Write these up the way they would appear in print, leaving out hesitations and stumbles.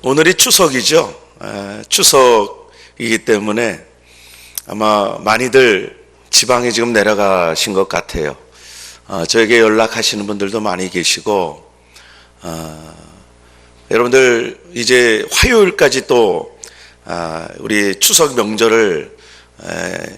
오늘이 추석이죠. 추석이기 때문에 아마 많이들 지방에 지금 내려가신 것 같아요. 저에게 연락하시는 분들도 많이 계시고, 여러분들 이제 화요일까지 또 우리 추석 명절을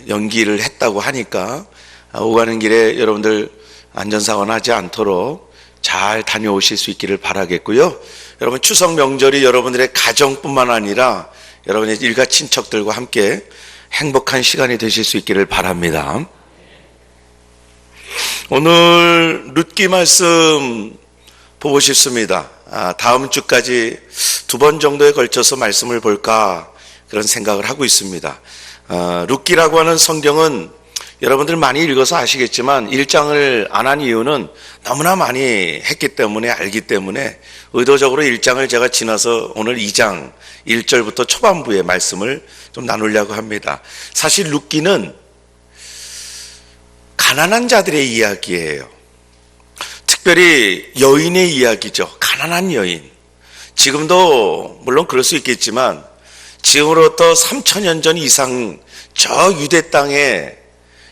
연기를 했다고 하니까 오가는 길에 여러분들 안전사고 나지 않도록 잘 다녀오실 수 있기를 바라겠고요. 여러분 추석 명절이 여러분들의 가정뿐만 아니라 여러분의 일가 친척들과 함께 행복한 시간이 되실 수 있기를 바랍니다. 오늘 룻기 말씀 보고 싶습니다. 다음 주까지 2번 정도에 걸쳐서 말씀을 볼까 그런 생각을 하고 있습니다. 룻기라고 하는 성경은 여러분들 많이 읽어서 아시겠지만 1장을 안 한 이유는 너무나 많이 했기 때문에 알기 때문에 의도적으로 1장을 제가 지나서 오늘 2장 1절부터 초반부의 말씀을 좀 나누려고 합니다. 사실 룻기는 가난한 자들의 이야기예요. 특별히 여인의 이야기죠. 가난한 여인. 지금도 물론 그럴 수 있겠지만 지금으로부터 3000년 전 이상 저 유대 땅에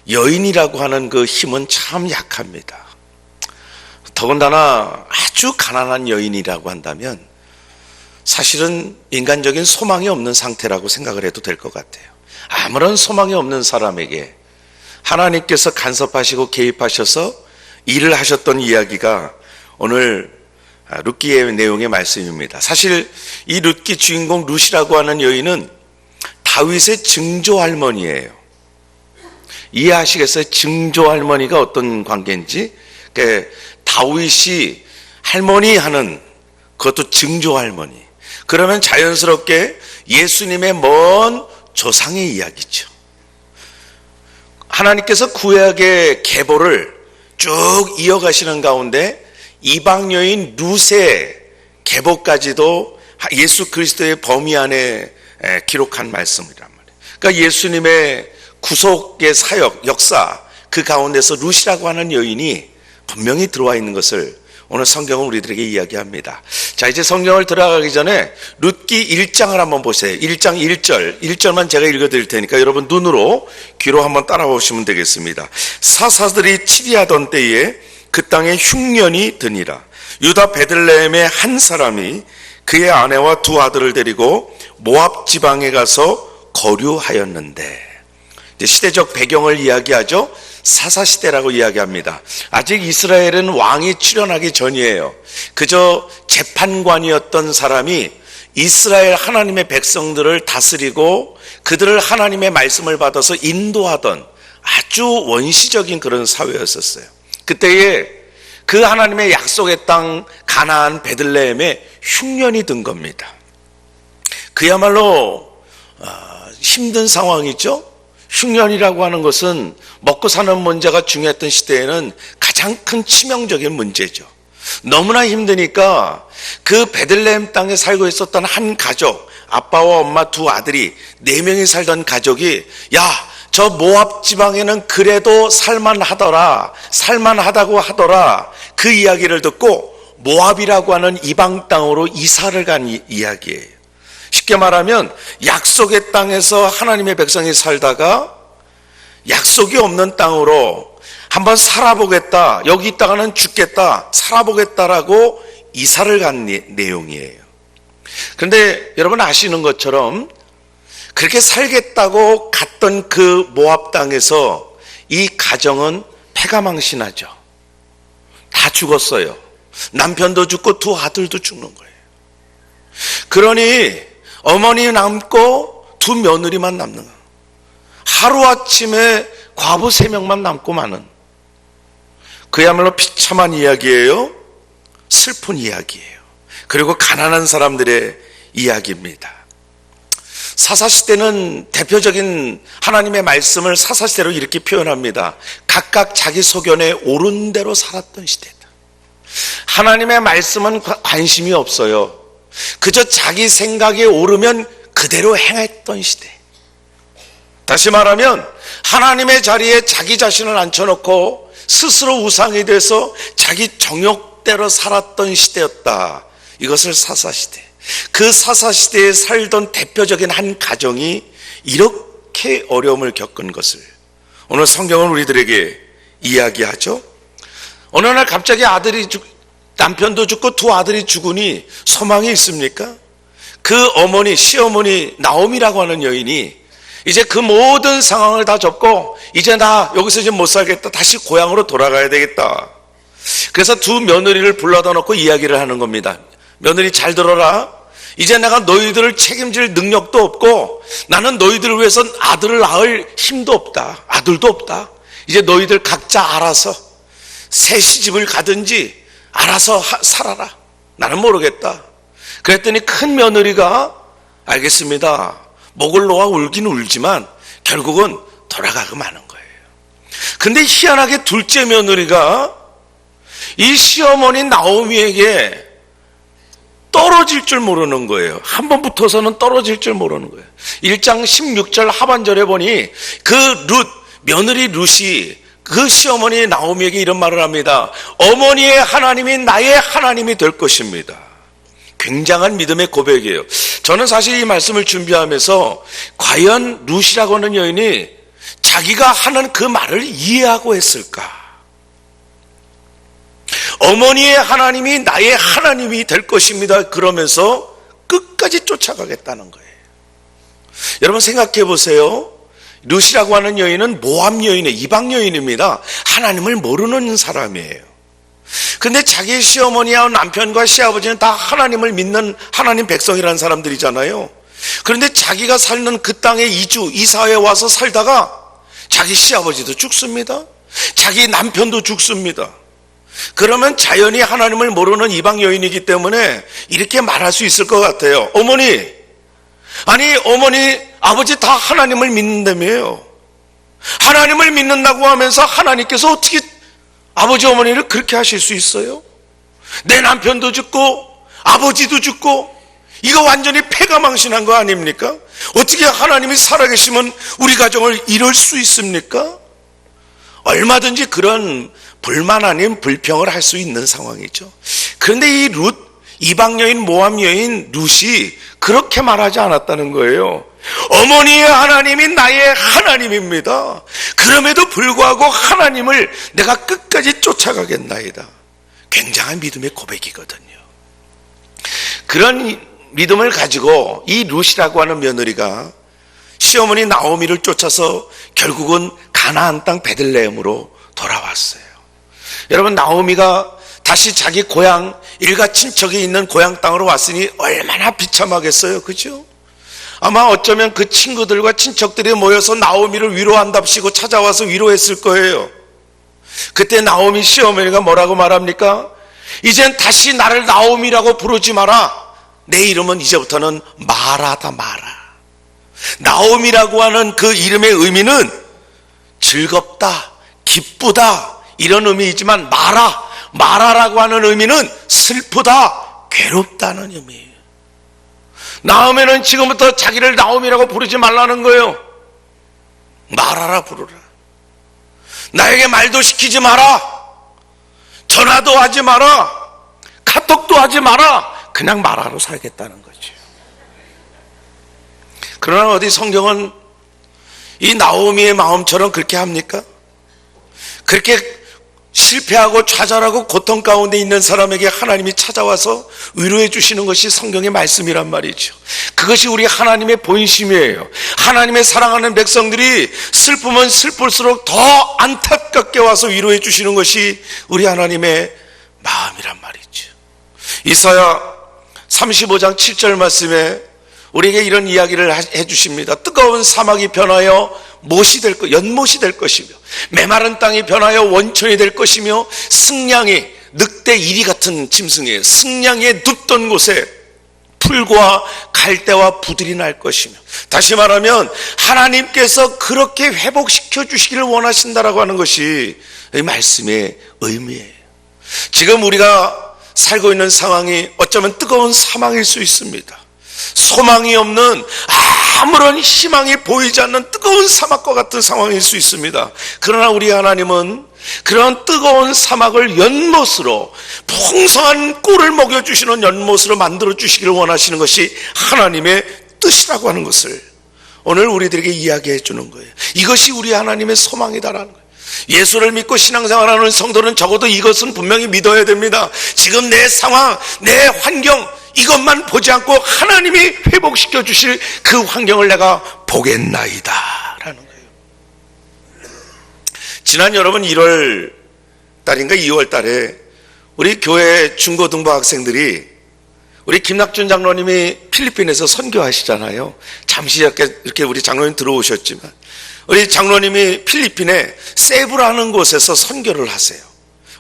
여인이라고 하는 그 힘은 참 약합니다. 더군다나 아주 가난한 여인이라고 한다면 사실은 인간적인 소망이 없는 상태라고 생각을 해도 될 것 같아요. 아무런 소망이 없는 사람에게 하나님께서 간섭하시고 개입하셔서 일을 하셨던 이야기가 오늘 룻기의 내용의 말씀입니다. 사실 이 룻기 주인공 룻이라고 하는 여인은 다윗의 증조할머니예요. 이해하시겠어요? 증조할머니가 어떤 관계인지. 그러니까 다윗이 할머니 하는 그것도 증조할머니. 그러면 자연스럽게 예수님의 먼 조상의 이야기죠. 하나님께서 구약의 계보를 쭉 이어가시는 가운데 이방 여인 룻의 계보까지도 예수 그리스도의 범위 안에 기록한 말씀이란 말이에요. 그러니까 예수님의 구속의 사역, 역사 그 가운데서 룻이라고 하는 여인이 분명히 들어와 있는 것을 오늘 성경은 우리들에게 이야기합니다. 자, 이제 성경을 들어가기 전에 룻기 1장을 한번 보세요. 1장 1절, 1절만 제가 읽어드릴 테니까 여러분 눈으로 귀로 한번 따라오시면 되겠습니다. 사사들이 치리하던 때에 그 땅에 흉년이 드니라. 유다 베들레헴의 한 사람이 그의 아내와 2 아들을 데리고 모압 지방에 가서 거류하였는데, 시대적 배경을 이야기하죠. 사사시대라고 이야기합니다. 아직 이스라엘은 왕이 출현하기 전이에요. 그저 재판관이었던 사람이 이스라엘 하나님의 백성들을 다스리고 그들을 하나님의 말씀을 받아서 인도하던 아주 원시적인 그런 사회였었어요. 그때에 그 하나님의 약속의 땅 가나안 베들레헴에 흉년이 든 겁니다. 그야말로 힘든 상황이죠. 흉년이라고 하는 것은 먹고 사는 문제가 중요했던 시대에는 가장 큰 치명적인 문제죠. 너무나 힘드니까 그 베들레헴 땅에 살고 있었던 한 가족, 아빠와 엄마 2 아들이 4명이 살던 가족이, 야, 저 모압 지방에는 그래도 살만하다고 하더라. 그 이야기를 듣고 모압이라고 하는 이방 땅으로 이사를 간 이야기예요. 쉽게 말하면 약속의 땅에서 하나님의 백성이 살다가 약속이 없는 땅으로 한번 살아보겠다, 여기 있다가는 죽겠다, 살아보겠다라고 이사를 간 내용이에요. 그런데 여러분 아시는 것처럼 그렇게 살겠다고 갔던 그 모압 땅에서 이 가정은 패가망신하죠. 다 죽었어요. 남편도 죽고 2 아들도 죽는 거예요. 그러니 어머니 남고 2 며느리만 남는 거예요. 하루아침에 과부 3명만 남고 마는, 그야말로 비참한 이야기예요. 슬픈 이야기예요. 그리고 가난한 사람들의 이야기입니다. 사사시대는 대표적인 하나님의 말씀을 사사시대로 이렇게 표현합니다. 각각 자기 소견에 옳은 대로 살았던 시대다. 하나님의 말씀은 관심이 없어요. 그저 자기 생각에 오르면 그대로 행했던 시대. 다시 말하면 하나님의 자리에 자기 자신을 앉혀놓고 스스로 우상이 돼서 자기 정욕대로 살았던 시대였다. 이것을 사사시대. 그 사사시대에 살던 대표적인 한 가정이 이렇게 어려움을 겪은 것을 오늘 성경은 우리들에게 이야기하죠. 어느 날 갑자기 남편도 죽고 두 아들이 죽으니 소망이 있습니까? 그 어머니, 시어머니 나오미라고 하는 여인이 이제 그 모든 상황을 다 접고 이제 나 여기서 이제 못 살겠다. 다시 고향으로 돌아가야 되겠다. 그래서 두 며느리를 불러다 놓고 이야기를 하는 겁니다. 며느리 잘 들어라. 이제 내가 너희들을 책임질 능력도 없고 나는 너희들을 위해서 아들을 낳을 힘도 없다. 아들도 없다. 이제 너희들 각자 알아서 새 시집을 가든지 알아서 살아라. 나는 모르겠다. 그랬더니 큰 며느리가 알겠습니다. 목을 놓아 울긴 울지만 결국은 돌아가고 마는 거예요. 근데 희한하게 둘째 며느리가 이 시어머니 나오미에게 떨어질 줄 모르는 거예요. 한 번 붙어서는 떨어질 줄 모르는 거예요. 1장 16절 하반절에 보니 그 며느리 룻이 그 시어머니 나오미에게 이런 말을 합니다. 어머니의 하나님이 나의 하나님이 될 것입니다. 굉장한 믿음의 고백이에요. 저는 사실 이 말씀을 준비하면서 과연 룻이라고 하는 여인이 자기가 하는 그 말을 이해하고 했을까? 어머니의 하나님이 나의 하나님이 될 것입니다. 그러면서 끝까지 쫓아가겠다는 거예요. 여러분 생각해 보세요. 룻이라고 하는 여인은 모압 여인의 이방 여인입니다. 하나님을 모르는 사람이에요. 근데 자기 시어머니와 남편과 시아버지는 다 하나님을 믿는 하나님 백성이라는 사람들이잖아요. 그런데 자기가 사는 그 땅에 이사해 와서 살다가 자기 시아버지도 죽습니다. 자기 남편도 죽습니다. 그러면 자연히 하나님을 모르는 이방 여인이기 때문에 이렇게 말할 수 있을 것 같아요. 어머니, 아버지 다 하나님을 믿는다며요. 하나님을 믿는다고 하면서 하나님께서 어떻게 아버지 어머니를 그렇게 하실 수 있어요? 내 남편도 죽고 아버지도 죽고 이거 완전히 패가망신한 거 아닙니까? 어떻게 하나님이 살아계시면 우리 가정을 이룰 수 있습니까? 얼마든지 그런 불만 아닌 불평을 할 수 있는 상황이죠. 그런데 이 이방 여인 모압 여인 룻이 그렇게 말하지 않았다는 거예요. 어머니의 하나님이 나의 하나님입니다. 그럼에도 불구하고 하나님을 내가 끝까지 쫓아가겠나이다. 굉장한 믿음의 고백이거든요. 그런 믿음을 가지고 이 룻이라고 하는 며느리가 시어머니 나오미를 쫓아서 결국은 가나안 땅 베들레헴으로 돌아왔어요. 여러분 나오미가 다시 자기 고향 일가 친척이 있는 고향 땅으로 왔으니 얼마나 비참하겠어요. 그죠? 아마 어쩌면 그 친구들과 친척들이 모여서 나오미를 위로한답시고 찾아와서 위로했을 거예요. 그때 나오미 시어머니가 뭐라고 말합니까? 이젠 다시 나를 나오미라고 부르지 마라. 내 이름은 이제부터는 마라다 마라. 나오미라고 하는 그 이름의 의미는 즐겁다, 기쁘다 이런 의미이지만 마라라고 하는 의미는 슬프다, 괴롭다는 의미예요. 나오미는 지금부터 자기를 나오미라고 부르지 말라는 거예요. 마라라 부르라. 나에게 말도 시키지 마라. 전화도 하지 마라. 카톡도 하지 마라. 그냥 마라로 살겠다는 거죠. 그러나 어디 성경은 이 나오미의 마음처럼 그렇게 합니까? 그렇게 실패하고 좌절하고 고통 가운데 있는 사람에게 하나님이 찾아와서 위로해 주시는 것이 성경의 말씀이란 말이죠. 그것이 우리 하나님의 본심이에요. 하나님의 사랑하는 백성들이 슬프면 슬플수록 더 안타깝게 와서 위로해 주시는 것이 우리 하나님의 마음이란 말이죠. 이사야 35장 7절 말씀에 우리에게 이런 이야기를 해 주십니다. 뜨거운 사막이 변하여 연못이 될 것이며 메마른 땅이 변하여 원천이 될 것이며 승냥이 늑대 이리 같은 짐승이에요. 승냥이의 눕던 곳에 풀과 갈대와 부들이 날 것이며, 다시 말하면 하나님께서 그렇게 회복시켜 주시기를 원하신다라고 하는 것이 이 말씀의 의미예요. 지금 우리가 살고 있는 상황이 어쩌면 뜨거운 사막일 수 있습니다. 소망이 없는, 아무런 희망이 보이지 않는 뜨거운 사막과 같은 상황일 수 있습니다. 그러나 우리 하나님은 그런 뜨거운 사막을 연못으로, 풍성한 꿀을 먹여주시는 연못으로 만들어주시기를 원하시는 것이 하나님의 뜻이라고 하는 것을 오늘 우리들에게 이야기해 주는 거예요. 이것이 우리 하나님의 소망이다라는 거예요. 예수를 믿고 신앙생활하는 성도는 적어도 이것은 분명히 믿어야 됩니다. 지금 내 상황, 내 환경, 이것만 보지 않고 하나님이 회복시켜 주실 그 환경을 내가 보겠나이다 라는 거예요. 지난 여러분 1월 달인가 2월 달에 우리 교회 중고등부 학생들이 우리 김낙준 장로님이 필리핀에서 선교하시잖아요. 잠시 이렇게 우리 장로님 들어오셨지만 우리 장로님이 필리핀에 세부라는 곳에서 선교를 하세요.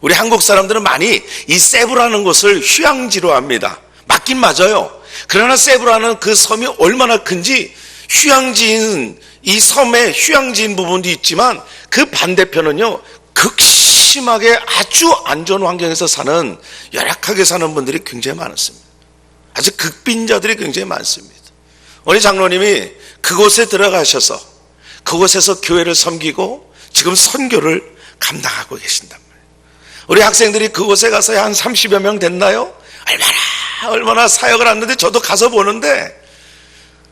우리 한국 사람들은 많이 이 세부라는 곳을 휴양지로 합니다. 맞긴 맞아요. 그러나 세부라는 그 섬이 얼마나 큰지 휴양지인 이 섬에 휴양지인 부분도 있지만 그 반대편은요, 극심하게 아주 안 좋은 환경에서 사는, 열악하게 사는 분들이 굉장히 많았습니다. 아주 극빈자들이 굉장히 많습니다. 우리 장로님이 그곳에 들어가셔서 그곳에서 교회를 섬기고 지금 선교를 감당하고 계신단 말이에요. 우리 학생들이 그곳에 가서 한 30여 명 됐나요? 얼마나 사역을 하는데 저도 가서 보는데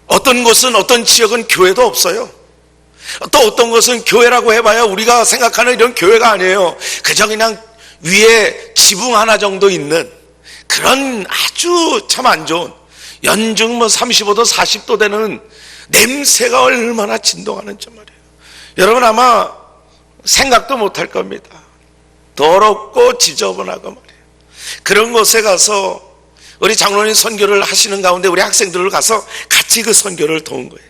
어떤 곳은, 어떤 지역은 교회도 없어요. 또 어떤 곳은 교회라고 해봐야 우리가 생각하는 이런 교회가 아니에요. 그저 그냥 위에 지붕 하나 정도 있는 그런 아주 참 안 좋은, 연중 35도 40도 되는 냄새가 얼마나 진동하는지 말이에요. 여러분 아마 생각도 못할 겁니다. 더럽고 지저분하고 말이에요. 그런 곳에 가서 우리 장로님 선교를 하시는 가운데 우리 학생들을 가서 같이 그 선교를 도운 거예요.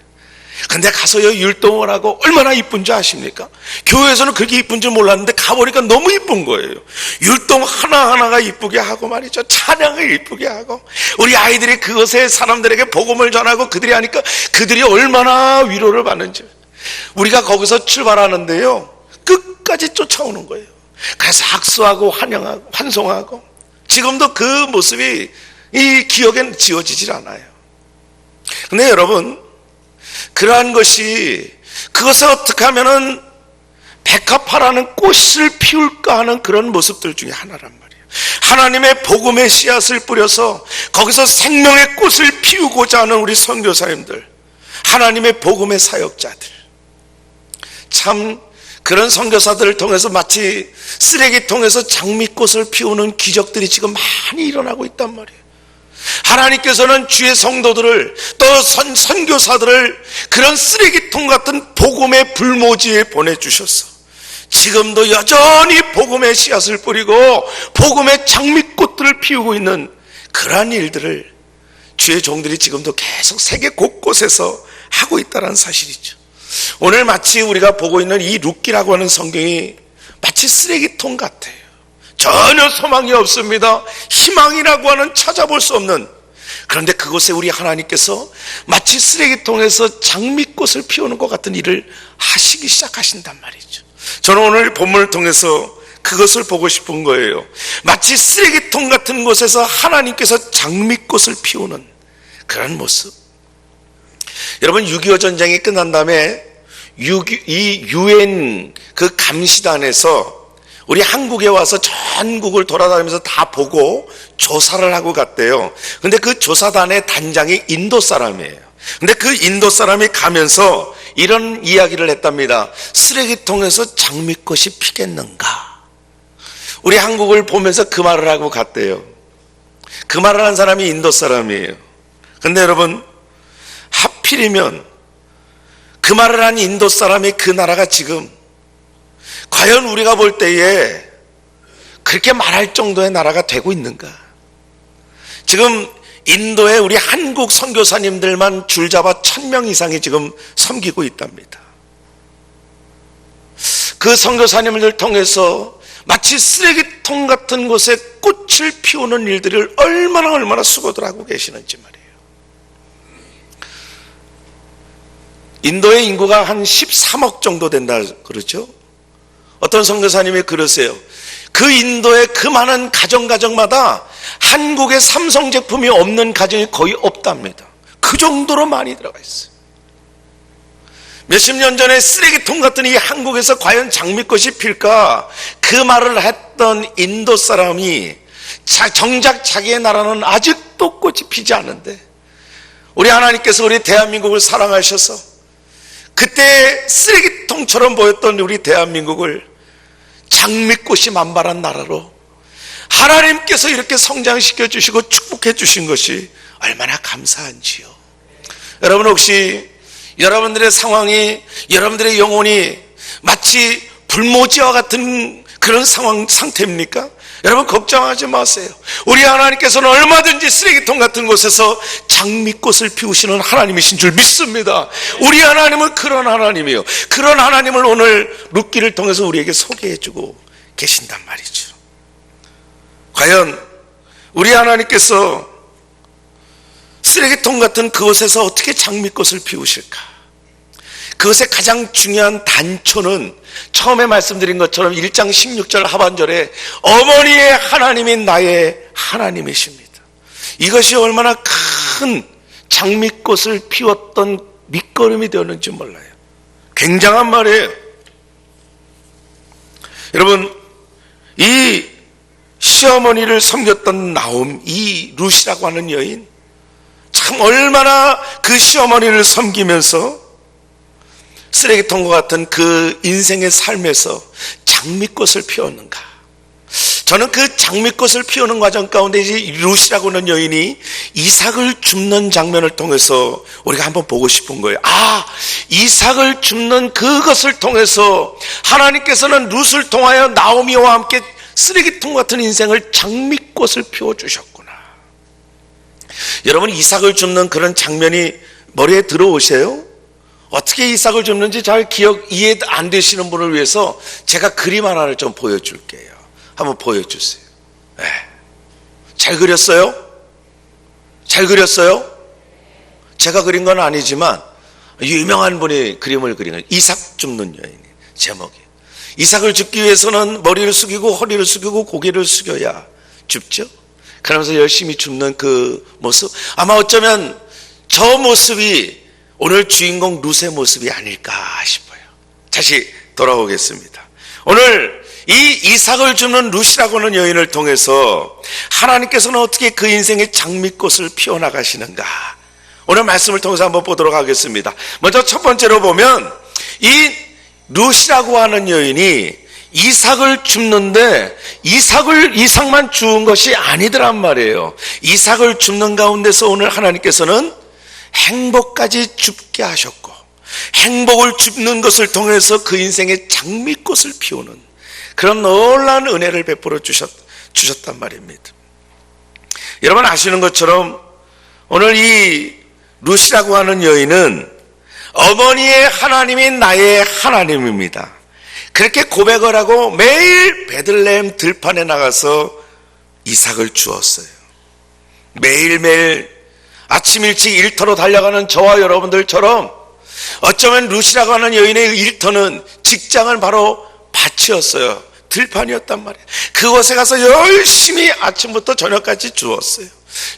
근데 가서요, 율동을 하고 얼마나 이쁜 줄 아십니까? 교회에서는 그렇게 이쁜 줄 몰랐는데 가보니까 너무 이쁜 거예요. 율동 하나하나가 이쁘게 하고 말이죠. 찬양을 이쁘게 하고, 우리 아이들이 그것에 사람들에게 복음을 전하고 그들이 하니까 그들이 얼마나 위로를 받는지. 우리가 거기서 출발하는데요, 끝까지 쫓아오는 거예요. 그래서 악수하고 환영하고 환송하고, 지금도 그 모습이 이 기억엔 지워지질 않아요. 근데 여러분, 그러한 것이, 그것을 어떻게 하면은 백합화라는 꽃을 피울까 하는 그런 모습들 중에 하나란 말이에요. 하나님의 복음의 씨앗을 뿌려서 거기서 생명의 꽃을 피우고자 하는 우리 선교사님들, 하나님의 복음의 사역자들, 참 그런 선교사들을 통해서 마치 쓰레기통에서 장미꽃을 피우는 기적들이 지금 많이 일어나고 있단 말이에요. 하나님께서는 주의 성도들을, 또 선교사들을 그런 쓰레기통 같은 복음의 불모지에 보내주셔서 지금도 여전히 복음의 씨앗을 뿌리고 복음의 장미꽃들을 피우고 있는 그러한 일들을 주의 종들이 지금도 계속 세계 곳곳에서 하고 있다는 사실이죠. 오늘 마치 우리가 보고 있는 이 룻기라고 하는 성경이 마치 쓰레기통 같아요. 전혀 소망이 없습니다. 희망이라고 하는 찾아볼 수 없는, 그런데 그곳에 우리 하나님께서 마치 쓰레기통에서 장미꽃을 피우는 것 같은 일을 하시기 시작하신단 말이죠. 저는 오늘 본문을 통해서 그것을 보고 싶은 거예요. 마치 쓰레기통 같은 곳에서 하나님께서 장미꽃을 피우는 그런 모습. 여러분, 6.25 전쟁이 끝난 다음에 이 UN 그 감시단에서 우리 한국에 와서 전국을 돌아다니면서 다 보고 조사를 하고 갔대요. 근데 그 조사단의 단장이 인도 사람이에요. 근데 그 인도 사람이 가면서 이런 이야기를 했답니다. 쓰레기통에서 장미꽃이 피겠는가? 우리 한국을 보면서 그 말을 하고 갔대요. 그 말을 한 사람이 인도 사람이에요. 근데 여러분, 하필이면 그 말을 한 인도 사람이 그 나라가 지금 과연 우리가 볼 때에 그렇게 말할 정도의 나라가 되고 있는가? 지금 인도에 우리 한국 선교사님들만 줄잡아 1000명 이상이 지금 섬기고 있답니다. 그 선교사님들 통해서 마치 쓰레기통 같은 곳에 꽃을 피우는 일들을 얼마나 수고들 하고 계시는지 말이에요. 인도의 인구가 한 13억 정도 된다 그러죠. 어떤 선교사님이 그러세요. 그 인도의 그 많은 가정마다 한국의 삼성 제품이 없는 가정이 거의 없답니다. 그 정도로 많이 들어가 있어요. 몇십 년 전에 쓰레기통 같은 이 한국에서 과연 장미꽃이 필까? 그 말을 했던 인도 사람이 정작 자기의 나라는 아직도 꽃이 피지 않는데, 우리 하나님께서 우리 대한민국을 사랑하셔서 그때 쓰레기통처럼 보였던 우리 대한민국을 장미꽃이 만발한 나라로 하나님께서 이렇게 성장시켜 주시고 축복해 주신 것이 얼마나 감사한지요. 여러분, 혹시 여러분들의 상황이, 여러분들의 영혼이 마치 불모지와 같은 그런 상태입니까? 여러분, 걱정하지 마세요. 우리 하나님께서는 얼마든지 쓰레기통 같은 곳에서 장미꽃을 피우시는 하나님이신 줄 믿습니다. 우리 하나님은 그런 하나님이에요. 그런 하나님을 오늘 룻기를 통해서 우리에게 소개해주고 계신단 말이죠. 과연 우리 하나님께서 쓰레기통 같은 그곳에서 어떻게 장미꽃을 피우실까? 그것의 가장 중요한 단초는 처음에 말씀드린 것처럼 1장 16절 하반절에 어머니의 하나님이 나의 하나님이십니다. 이것이 얼마나 큰 장미꽃을 피웠던 밑거름이 되었는지 몰라요. 굉장한 말이에요. 여러분, 이 시어머니를 섬겼던 나옴, 이 룻이라고 하는 여인, 참 얼마나 그 시어머니를 섬기면서 쓰레기통과 같은 그 인생의 삶에서 장미꽃을 피웠는가. 저는 그 장미꽃을 피우는 과정 가운데 이 룻이라고 하는 여인이 이삭을 줍는 장면을 통해서 우리가 한번 보고 싶은 거예요. 이삭을 줍는 그것을 통해서 하나님께서는 룻을 통하여 나오미와 함께 쓰레기통 같은 인생을 장미꽃을 피워주셨구나. 여러분, 이삭을 줍는 그런 장면이 머리에 들어오세요? 어떻게 이삭을 줍는지 잘 이해 안 되시는 분을 위해서 제가 그림 하나를 좀 보여줄게요. 한번 보여주세요. 네. 잘 그렸어요? 잘 그렸어요? 제가 그린 건 아니지만 유명한 분이 그림을 그린 거예요. 이삭 줍는 여인, 제목이. 이삭을 줍기 위해서는 머리를 숙이고 허리를 숙이고 고개를 숙여야 줍죠. 그러면서 열심히 줍는 그 모습, 아마 어쩌면 저 모습이 오늘 주인공 룻의 모습이 아닐까 싶어요. 다시 돌아오겠습니다. 오늘 이 이삭을 줍는 룻이라고 하는 여인을 통해서 하나님께서는 어떻게 그 인생의 장미꽃을 피워나가시는가, 오늘 말씀을 통해서 한번 보도록 하겠습니다. 먼저 첫 번째로 보면 이 룻이라고 하는 여인이 이삭을 줍는데 이삭만 주운 것이 아니더란 말이에요. 이삭을 줍는 가운데서 오늘 하나님께서는 행복까지 줍게 하셨고, 행복을 줍는 것을 통해서 그 인생의 장미꽃을 피우는 그런 놀라운 은혜를 베풀어 주셨단 말입니다. 여러분 아시는 것처럼 오늘 이 룻이라고 하는 여인은 어머니의 하나님이 나의 하나님입니다. 그렇게 고백을 하고 매일 베들레헴 들판에 나가서 이삭을 주었어요. 매일매일 아침 일찍 일터로 달려가는 저와 여러분들처럼 어쩌면 룻이라고 하는 여인의 일터는 직장은 바로 밭이었어요. 들판이었단 말이에요. 그곳에 가서 열심히 아침부터 저녁까지 주었어요.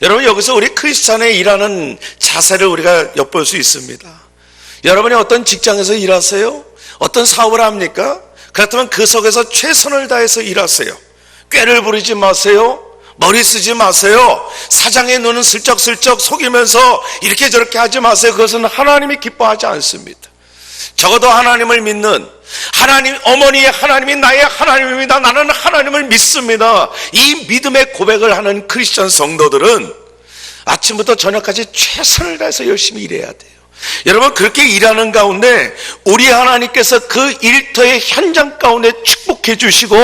여러분, 여기서 우리 크리스찬의 일하는 자세를 우리가 엿볼 수 있습니다. 여러분이 어떤 직장에서 일하세요? 어떤 사업을 합니까? 그렇다면 그 속에서 최선을 다해서 일하세요. 꾀를 부리지 마세요. 머리 쓰지 마세요. 사장의 눈은 슬쩍슬쩍 속이면서 이렇게 저렇게 하지 마세요. 그것은 하나님이 기뻐하지 않습니다. 적어도 하나님을 믿는, 하나님, 어머니의 하나님이 나의 하나님입니다, 나는 하나님을 믿습니다, 이 믿음의 고백을 하는 크리스천 성도들은 아침부터 저녁까지 최선을 다해서 열심히 일해야 돼요. 여러분, 그렇게 일하는 가운데 우리 하나님께서 그 일터의 현장 가운데 축복해 주시고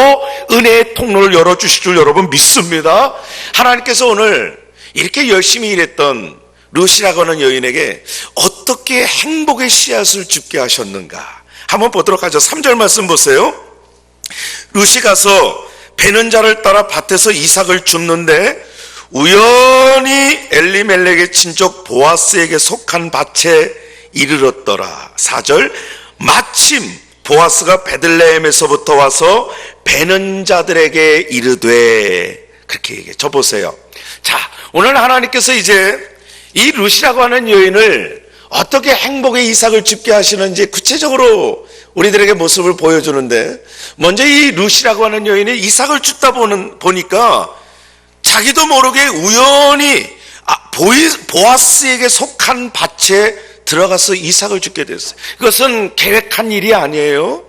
은혜의 통로를 열어주실 줄 여러분 믿습니다. 하나님께서 오늘 이렇게 열심히 일했던 룻이라고 하는 여인에게 어떻게 행복의 씨앗을 줍게 하셨는가 한번 보도록 하죠. 3절 말씀 보세요. 룻이 가서 베는 자를 따라 밭에서 이삭을 줍는데 우연히 엘리멜렉의 친족 보아스에게 속한 밭에 이르렀더라. 4절, 마침 보아스가 베들레헴에서부터 와서 베는 자들에게 이르되, 그렇게 얘기해. 저 보세요. 자, 오늘 하나님께서 이제 이 룻이라고 하는 여인을 어떻게 행복의 이삭을 줍게 하시는지 구체적으로 우리들에게 모습을 보여주는데, 먼저 이 룻이라고 하는 여인이 이삭을 줍다 보니까 자기도 모르게 우연히 보아스에게 속한 밭에 들어가서 이삭을 줍게 됐어요. 그것은 계획한 일이 아니에요.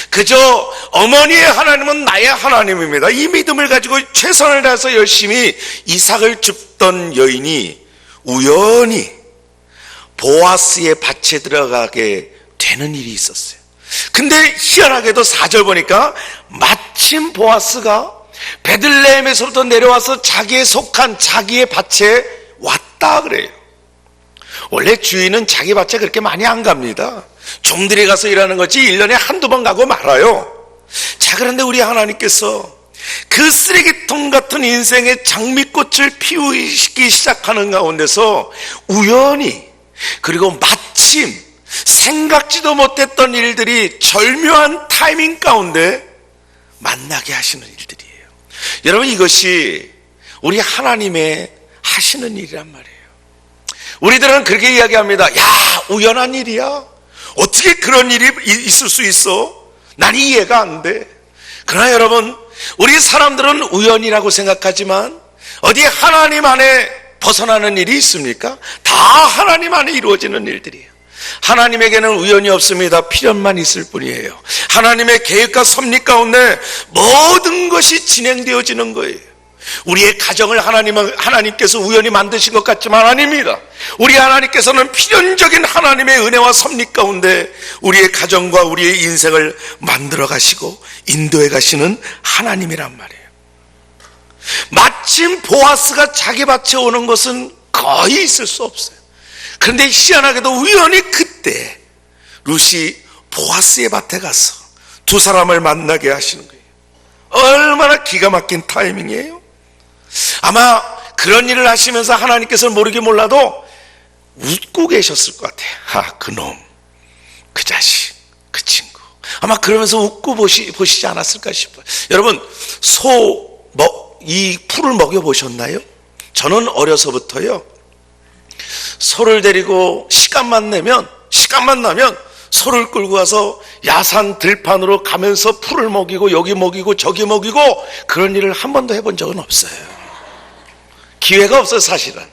그저 어머니의 하나님은 나의 하나님입니다, 이 믿음을 가지고 최선을 다해서 열심히 이삭을 줍던 여인이 우연히 보아스의 밭에 들어가게 되는 일이 있었어요. 근데 희한하게도 4절 보니까 마침 보아스가 베들레헴에서부터 내려와서 자기의 속한 자기의 밭에 왔다 그래요. 원래 주인은 자기 밭에 그렇게 많이 안 갑니다. 종들이 가서 일하는 거지 1년에 한두 번 가고 말아요. 자, 그런데 우리 하나님께서 그 쓰레기통 같은 인생의 장미꽃을 피우기 시작하는 가운데서 우연히, 그리고 마침 생각지도 못했던 일들이 절묘한 타이밍 가운데 만나게 하시는 일들이에요. 여러분, 이것이 우리 하나님의 하시는 일이란 말이에요. 우리들은 그렇게 이야기합니다. 야, 우연한 일이야, 어떻게 그런 일이 있을 수 있어? 난 이해가 안 돼. 그러나 여러분, 우리 사람들은 우연이라고 생각하지만 어디 하나님 안에 벗어나는 일이 있습니까? 다 하나님 안에 이루어지는 일들이에요. 하나님에게는 우연이 없습니다. 필연만 있을 뿐이에요. 하나님의 계획과 섭리 가운데 모든 것이 진행되어지는 거예요. 우리의 가정을 하나님께서 우연히 만드신 것 같지만 아닙니다. 우리 하나님께서는 필연적인 하나님의 은혜와 섭리 가운데 우리의 가정과 우리의 인생을 만들어 가시고 인도해 가시는 하나님이란 말이에요. 마침 보아스가 자기 밭에 오는 것은 거의 있을 수 없어요. 그런데 희한하게도 우연히 그때 룻이 보아스의 밭에 가서 두 사람을 만나게 하시는 거예요. 얼마나 기가 막힌 타이밍이에요. 아마 그런 일을 하시면서 하나님께서는 모르게 몰라도 웃고 계셨을 것 같아요. 그놈, 그 자식, 그 친구, 아마 그러면서 웃고 보시지 않았을까 싶어요. 여러분, 이 풀을 먹여보셨나요? 저는 어려서부터요, 소를 데리고 시간만 나면 소를 끌고 가서 야산 들판으로 가면서 풀을 먹이고 여기 먹이고 저기 먹이고 그런 일을 한 번도 해본 적은 없어요. 기회가 없어요. 사실은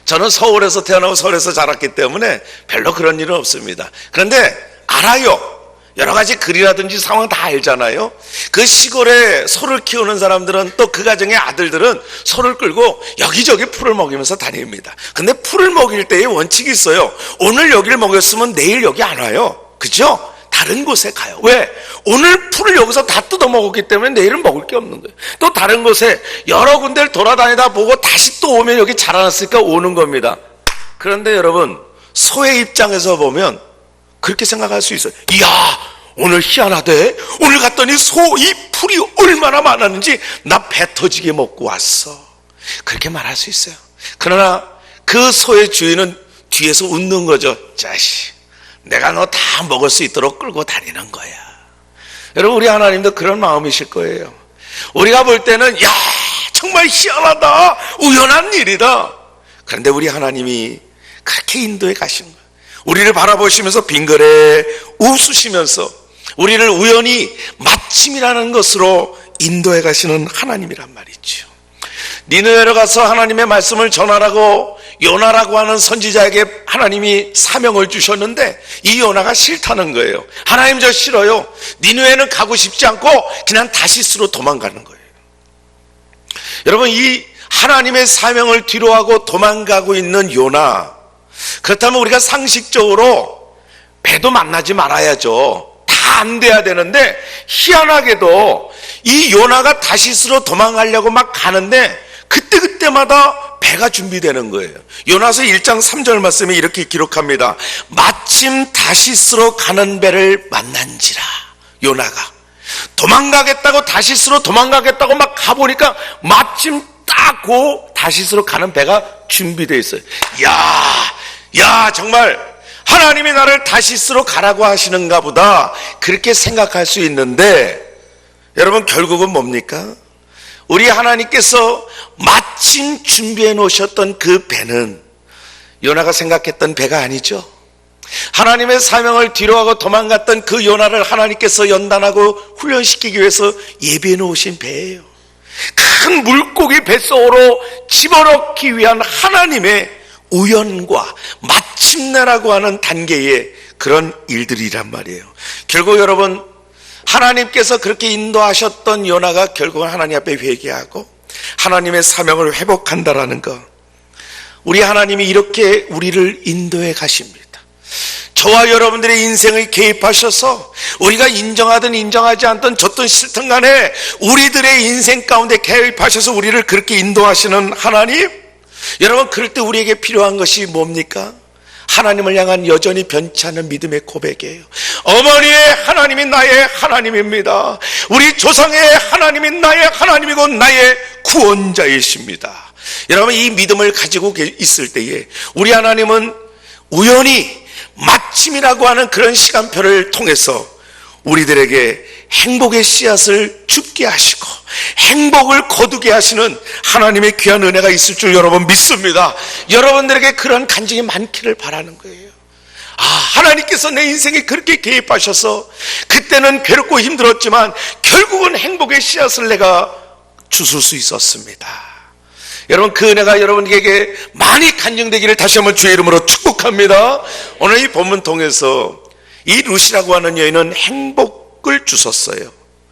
저는 서울에서 태어나고 서울에서 자랐기 때문에 별로 그런 일은 없습니다. 그런데 알아요. 여러 가지 글이라든지 상황 다 알잖아요. 그 시골에 소를 키우는 사람들은, 또 그 가정의 아들들은 소를 끌고 여기저기 풀을 먹이면서 다닙니다. 근데 풀을 먹일 때의 원칙이 있어요. 오늘 여기를 먹였으면 내일 여기 안 와요. 그죠? 다른 곳에 가요. 왜? 오늘 풀을 여기서 다 뜯어 먹었기 때문에 내일은 먹을 게 없는 거예요. 또 다른 곳에 여러 군데를 돌아다니다 보고 다시 또 오면 여기 자라났으니까 오는 겁니다. 그런데 여러분, 소의 입장에서 보면 그렇게 생각할 수 있어요. 이야, 오늘 희한하대. 오늘 갔더니 이 풀이 얼마나 많았는지 나 배 터지게 먹고 왔어. 그렇게 말할 수 있어요. 그러나 그 소의 주인은 뒤에서 웃는 거죠. 자식, 내가 너 다 먹을 수 있도록 끌고 다니는 거야. 여러분, 우리 하나님도 그런 마음이실 거예요. 우리가 볼 때는 야, 정말 희한하다, 우연한 일이다. 그런데 우리 하나님이 그렇게 인도해 가시는 거예요. 우리를 바라보시면서 빙그레 웃으시면서 우리를 우연히 마침이라는 것으로 인도해 가시는 하나님이란 말이죠. 니느웨로 가서 하나님의 말씀을 전하라고 요나라고 하는 선지자에게 하나님이 사명을 주셨는데 이 요나가 싫다는 거예요. 하나님, 저 싫어요. 니느웨는 가고 싶지 않고 그냥 다시스로 도망가는 거예요. 여러분, 이 하나님의 사명을 뒤로하고 도망가고 있는 요나, 그렇다면 우리가 상식적으로 배도 만나지 말아야죠. 다 안 돼야 되는데, 희한하게도 이 요나가 다시스로 도망가려고 막 가는데 그때마다 배가 준비되는 거예요. 요나서 1장 3절 말씀에 이렇게 기록합니다. 마침 다시스로 가는 배를 만난지라. 요나가 도망가겠다고, 다시스로 도망가겠다고 막 가보니까 마침 딱 그 다시스로 가는 배가 준비되어 있어요. 야, 정말 하나님이 나를 다시스로 가라고 하시는가 보다, 그렇게 생각할 수 있는데, 여러분, 결국은 뭡니까? 우리 하나님께서 마침 준비해 놓으셨던 그 배는 요나가 생각했던 배가 아니죠. 하나님의 사명을 뒤로하고 도망갔던 그 요나를 하나님께서 연단하고 훈련시키기 위해서 예비해 놓으신 배예요. 큰 물고기 뱃속으로 집어넣기 위한 하나님의 우연과 마침내라고 하는 단계의 그런 일들이란 말이에요. 결국 여러분, 하나님께서 그렇게 인도하셨던 요나가 결국은 하나님 앞에 회개하고 하나님의 사명을 회복한다라는 것, 우리 하나님이 이렇게 우리를 인도해 가십니다. 저와 여러분들의 인생을 개입하셔서 우리가 인정하든 인정하지 않든 좋든 싫든 간에 우리들의 인생 가운데 개입하셔서 우리를 그렇게 인도하시는 하나님, 여러분, 그럴 때 우리에게 필요한 것이 뭡니까? 하나님을 향한 여전히 변치 않는 믿음의 고백이에요. 어머니의 하나님이 나의 하나님입니다. 우리 조상의 하나님이 나의 하나님이고 나의 구원자이십니다. 여러분, 이 믿음을 가지고 있을 때에 우리 하나님은 우연히 마침이라고 하는 그런 시간표를 통해서 우리들에게 행복의 씨앗을 죽게 하시고 행복을 거두게 하시는 하나님의 귀한 은혜가 있을 줄 여러분 믿습니다. 여러분들에게 그런 간증이 많기를 바라는 거예요. 하나님께서 내 인생에 그렇게 개입하셔서 그때는 괴롭고 힘들었지만 결국은 행복의 씨앗을 내가 주실 수 있었습니다. 여러분, 그 은혜가 여러분에게 많이 간증되기를 다시 한번 주의 이름으로 축복합니다. 오늘 이 본문 통해서 이 룻이라고 하는 여인은 행복을 주셨어요.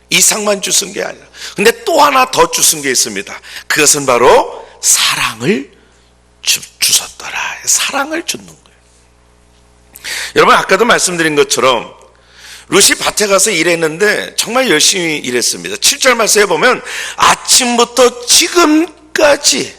이상만 주신 게 아니라, 근데 또 하나 더 주신 게 있습니다. 그것은 바로 사랑을 주셨더라. 사랑을 주는 거예요. 여러분, 아까도 말씀드린 것처럼 룻이 밭에 가서 일했는데 정말 열심히 일했습니다. 7절 말씀에 보면 아침부터 지금까지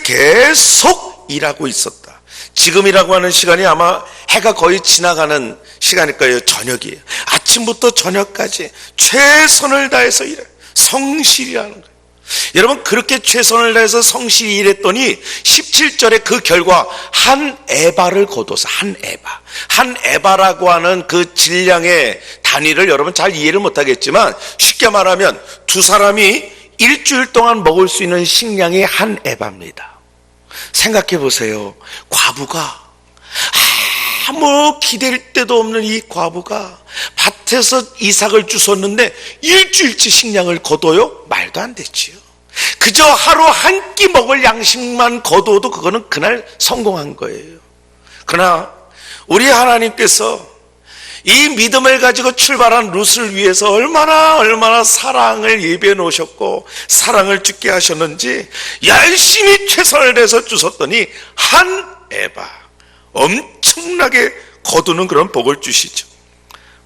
계속 일하고 있었다. 지금이라고 하는 시간이 아마 해가 거의 지나가는 시간일 거예요. 저녁이에요. 아침부터 저녁까지 최선을 다해서 일해. 성실이라는 거예요. 여러분, 그렇게 최선을 다해서 성실히 일했더니 17절에 그 결과 한 에바를 거둬서, 한 에바라고 하는 그 질량의 단위를 여러분 잘 이해를 못하겠지만 쉽게 말하면 두 사람이 일주일 동안 먹을 수 있는 식량이 한 에바입니다. 생각해 보세요. 과부가, 아무 기댈 데도 없는 이 과부가 밭에서 이삭을 주웠는데 일주일치 식량을 거둬요? 말도 안 되지요. 그저 하루 한 끼 먹을 양식만 거둬도 그거는 그날 성공한 거예요. 그러나 우리 하나님께서 이 믿음을 가지고 출발한 룻을 위해서 얼마나 사랑을 예비해 놓으셨고 사랑을 주게 하셨는지 열심히 최선을 다해서 주셨더니 한 에바, 엄청나게 거두는 그런 복을 주시죠.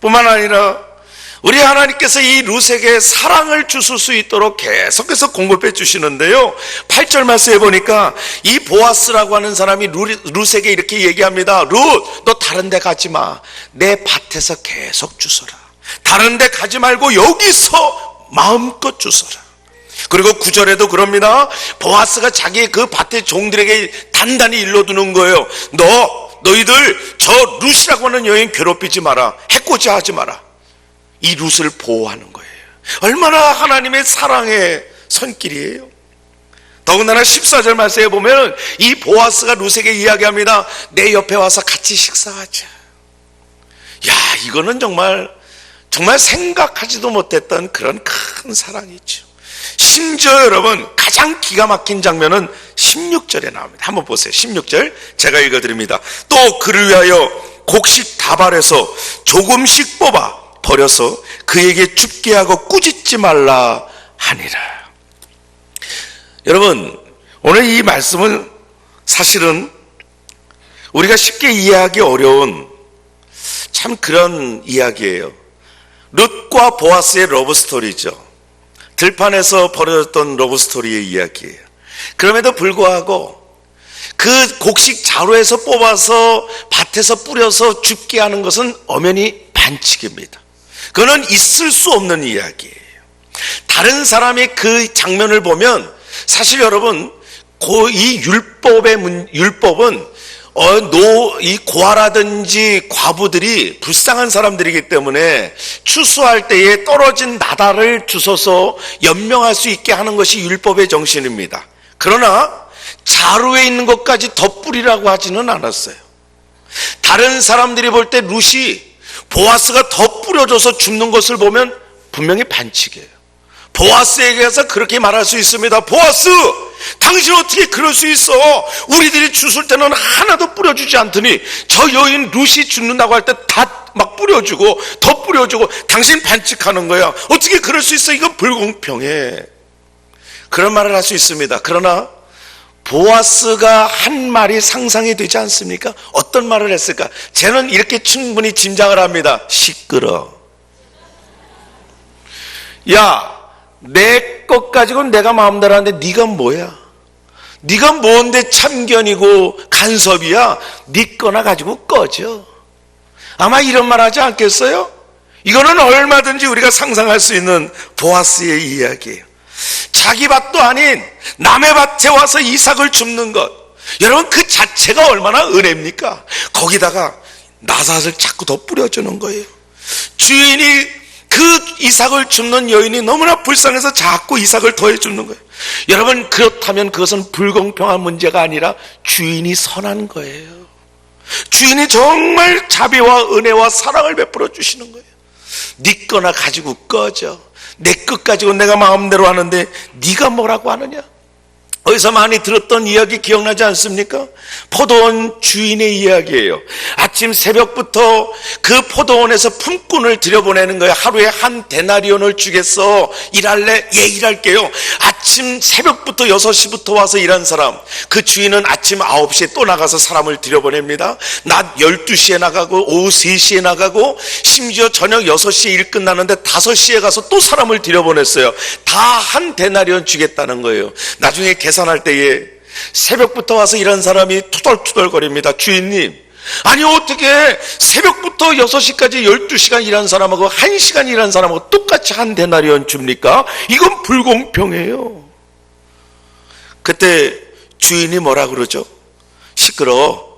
뿐만 아니라 우리 하나님께서 이 룻에게 사랑을 주실 수 있도록 계속해서 공급해 주시는데요, 8절 말씀에 보니까 이 보아스라고 하는 사람이 룻에게 이렇게 얘기합니다. 룻, 너 다른 데 가지 마. 내 밭에서 계속 주소라. 다른 데 가지 말고 여기서 마음껏 주소라. 그리고 9절에도 그럽니다. 보아스가 자기의 그 밭의 종들에게 단단히 일러두는 거예요. 너희들 저 룻이라고 하는 여인 괴롭히지 마라. 해코지 하지 마라. 이 룻을 보호하는 거예요. 얼마나 하나님의 사랑의 손길이에요. 더군다나 14절 말씀에 보면 이 보아스가 룻에게 이야기합니다. 내 옆에 와서 같이 식사하자. 야, 이거는 정말 생각하지도 못했던 그런 큰 사랑이죠. 심지어 여러분, 가장 기가 막힌 장면은 16절에 나옵니다. 한번 보세요. 16절 제가 읽어드립니다. 또 그를 위하여 곡식 다발에서 조금씩 뽑아 버려서 그에게 줍게 하고 꾸짖지 말라 하니라. 여러분, 오늘 이 말씀은 사실은 우리가 쉽게 이해하기 어려운 참 그런 이야기예요. 룻과 보아스의 러브스토리죠. 들판에서 벌어졌던 러브스토리의 이야기예요. 그럼에도 불구하고 그 곡식 자루에서 뽑아서 밭에서 뿌려서 줍게 하는 것은 엄연히 반칙입니다. 그거는 있을 수 없는 이야기예요. 다른 사람의 그 장면을 보면 사실 여러분, 이 율법은 이 고아라든지 과부들이 불쌍한 사람들이기 때문에 추수할 때에 떨어진 나달을 주워서 연명할 수 있게 하는 것이 율법의 정신입니다. 그러나 자루에 있는 것까지 덧뿌리라고 하지는 않았어요. 다른 사람들이 볼 때 룻이 보아스가 더 뿌려줘서 죽는 것을 보면 분명히 반칙이에요. 보아스에게 가서 그렇게 말할 수 있습니다. 보아스, 당신 어떻게 그럴 수 있어? 우리들이 주술 때는 하나도 뿌려주지 않더니 저 여인 룻이 죽는다고 할 때 다 막 뿌려주고 더 뿌려주고 당신 반칙하는 거야. 어떻게 그럴 수 있어? 이건 불공평해. 그런 말을 할 수 있습니다. 그러나 보아스가 한 말이 상상이 되지 않습니까? 어떤 말을 했을까? 저는 이렇게 충분히 짐작을 합니다. 시끄러. 야, 내 것 가지고는 내가 마음대로 하는데 네가 뭐야? 네가 뭔데 참견이고 간섭이야? 네 거나 가지고 꺼져. 아마 이런 말 하지 않겠어요? 이거는 얼마든지 우리가 상상할 수 있는 보아스의 이야기예요. 자기 밭도 아닌 남의 밭에 와서 이삭을 줍는 것, 여러분 그 자체가 얼마나 은혜입니까? 거기다가 나삿을 자꾸 더 뿌려주는 거예요. 주인이 그 이삭을 줍는 여인이 너무나 불쌍해서 자꾸 이삭을 더해 주는 거예요. 여러분, 그렇다면 그것은 불공평한 문제가 아니라 주인이 선한 거예요. 주인이 정말 자비와 은혜와 사랑을 베풀어 주시는 거예요. 네 거나 가지고 꺼져. 내 것 가지고 내가 마음대로 하는데 네가 뭐라고 하느냐? 어디서 많이 들었던 이야기 기억나지 않습니까? 포도원 주인의 이야기예요. 아침 새벽부터 그 포도원에서 품꾼을 들여보내는 거예요. 하루에 한 데나리온을 주겠어. 일할래? 예, 일할게요. 아침 새벽부터 6시부터 와서 일한 사람, 그 주인은 아침 9시에 또 나가서 사람을 들여보냅니다. 낮 12시에 나가고 오후 3시에 나가고 심지어 저녁 6시에 일 끝나는데 5시에 가서 또 사람을 들여보냈어요. 다 한 데나리온 주겠다는 거예요. 나중에 계산할 때에 새벽부터 와서 일한 사람이 투덜투덜거립니다. 주인님, 아니 어떻게 새벽부터 6시까지 12시간 일한 사람하고 1시간 일한 사람하고 똑같이 한 데나리온 줍니까? 이건 불공평해요. 그때 주인이 뭐라 그러죠? 시끄러워.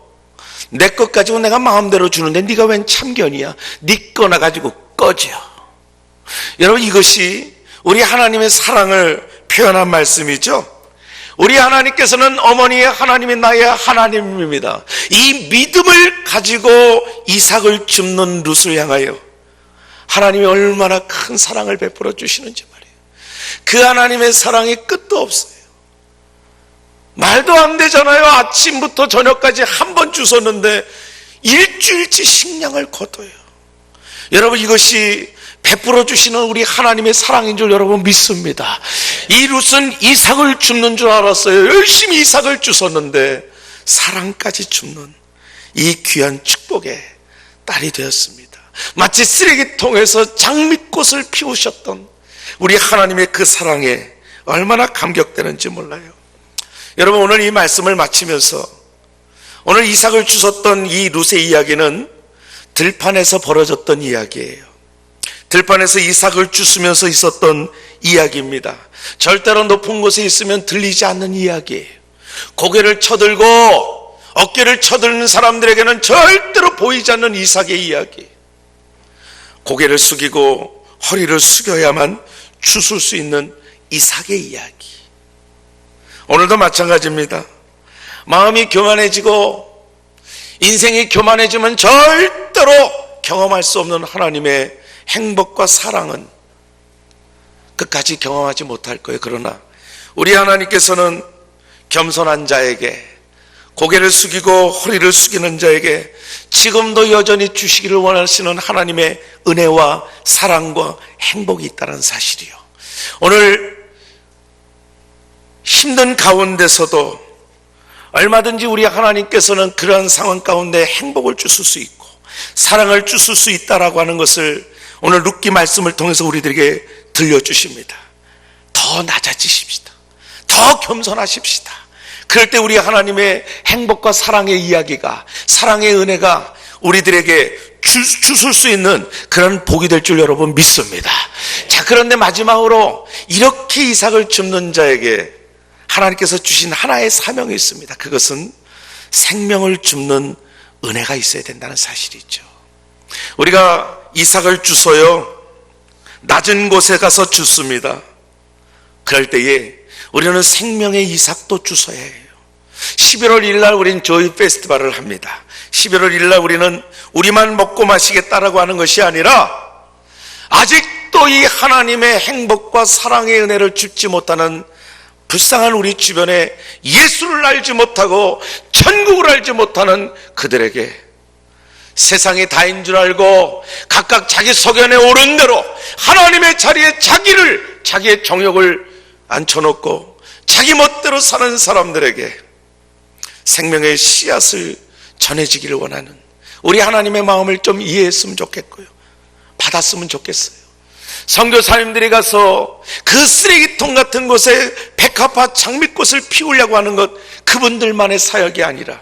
내 것 가지고 내가 마음대로 주는데 네가 웬 참견이야? 네 거나 가지고 꺼져. 여러분, 이것이 우리 하나님의 사랑을 표현한 말씀이죠. 우리 하나님께서는 어머니의 하나님이 나의 하나님입니다. 이 믿음을 가지고 이삭을 줍는 룻을 향하여 하나님이 얼마나 큰 사랑을 베풀어 주시는지 말이에요. 그 하나님의 사랑이 끝도 없어요. 말도 안 되잖아요. 아침부터 저녁까지 한 번 주셨는데 일주일치 식량을 거둬요. 여러분, 이것이 베풀어 주시는 우리 하나님의 사랑인 줄 여러분 믿습니다. 이 룻은 이삭을 줍는 줄 알았어요. 열심히 이삭을 주셨는데 사랑까지 줍는 이 귀한 축복의 딸이 되었습니다. 마치 쓰레기통에서 장미꽃을 피우셨던 우리 하나님의 그 사랑에 얼마나 감격되는지 몰라요. 여러분, 오늘 이 말씀을 마치면서 오늘 이삭을 주셨던 이 룻의 이야기는 들판에서 벌어졌던 이야기예요. 들판에서 이삭을 주스면서 있었던 이야기입니다. 절대로 높은 곳에 있으면 들리지 않는 이야기예요. 고개를 쳐들고 어깨를 쳐들는 사람들에게는 절대로 보이지 않는 이삭의 이야기. 고개를 숙이고 허리를 숙여야만 주술 수 있는 이삭의 이야기. 오늘도 마찬가지입니다. 마음이 교만해지고 인생이 교만해지면 절대로 경험할 수 없는 하나님의 행복과 사랑은 끝까지 경험하지 못할 거예요. 그러나 우리 하나님께서는 겸손한 자에게, 고개를 숙이고 허리를 숙이는 자에게 지금도 여전히 주시기를 원하시는 하나님의 은혜와 사랑과 행복이 있다는 사실이요. 오늘 힘든 가운데서도 얼마든지 우리 하나님께서는 그러한 상황 가운데 행복을 주실 수 있고 사랑을 주실 수 있다라고 하는 것을 오늘 룻기 말씀을 통해서 우리들에게 들려주십니다. 더 낮아지십시다. 더 겸손하십시다. 그럴 때 우리 하나님의 행복과 사랑의 이야기가, 사랑의 은혜가 우리들에게 주실 수 있는 그런 복이 될 줄 여러분 믿습니다. 자, 그런데 마지막으로 이렇게 이삭을 줍는 자에게 하나님께서 주신 하나의 사명이 있습니다. 그것은 생명을 줍는 은혜가 있어야 된다는 사실이죠. 우리가 이삭을 주서요, 낮은 곳에 가서 줍습니다. 그럴 때에 우리는 생명의 이삭도 주서야 해요. 11월 1일 날 우리는 조이 페스티벌을 합니다. 11월 1일 날 우리는 우리만 먹고 마시겠다라고 하는 것이 아니라 아직도 이 하나님의 행복과 사랑의 은혜를 줍지 못하는 불쌍한 우리 주변에 예수를 알지 못하고 천국을 알지 못하는 그들에게 세상이 다인 줄 알고 각각 자기 소견에 오른 대로 하나님의 자리에 자기의 정욕을 앉혀놓고 자기 멋대로 사는 사람들에게 생명의 씨앗을 전해지기를 원하는 우리 하나님의 마음을 좀 이해했으면 좋겠고요, 받았으면 좋겠어요. 선교사님들이 가서 그 쓰레기통 같은 곳에 백합화 장미꽃을 피우려고 하는 것, 그분들만의 사역이 아니라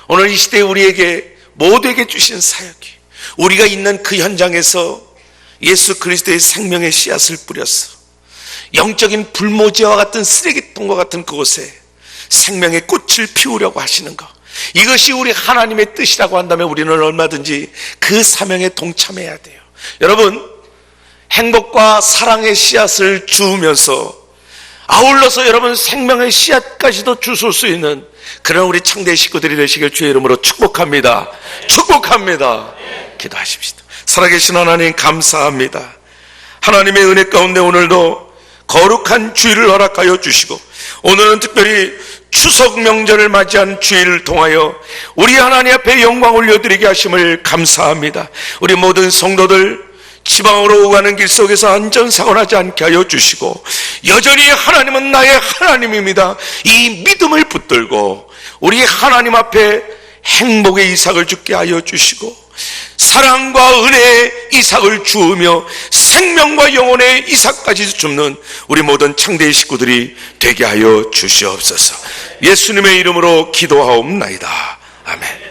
오늘 이 시대에 우리에게 모두에게 주신 사역이, 우리가 있는 그 현장에서 예수 그리스도의 생명의 씨앗을 뿌렸어 영적인 불모지와 같은 쓰레기통과 같은 그곳에 생명의 꽃을 피우려고 하시는 것, 이것이 우리 하나님의 뜻이라고 한다면 우리는 얼마든지 그 사명에 동참해야 돼요. 여러분, 행복과 사랑의 씨앗을 주우면서 아울러서 여러분 생명의 씨앗까지도 주실 수 있는 그런 우리 창대 식구들이 되시길 주의 이름으로 축복합니다. 축복합니다. 기도하십시다. 살아계신 하나님 감사합니다. 하나님의 은혜 가운데 오늘도 거룩한 주일을 허락하여 주시고, 오늘은 특별히 추석 명절을 맞이한 주일을 통하여 우리 하나님 앞에 영광 올려드리게 하심을 감사합니다. 우리 모든 성도들 지방으로 오가는 길 속에서 안전사고나지 않게 하여 주시고, 여전히 하나님은 나의 하나님입니다, 이 믿음을 붙들고 우리 하나님 앞에 행복의 이삭을 주게 하여 주시고, 사랑과 은혜의 이삭을 주으며 생명과 영혼의 이삭까지 줍는 우리 모든 창대의 식구들이 되게 하여 주시옵소서. 예수님의 이름으로 기도하옵나이다. 아멘.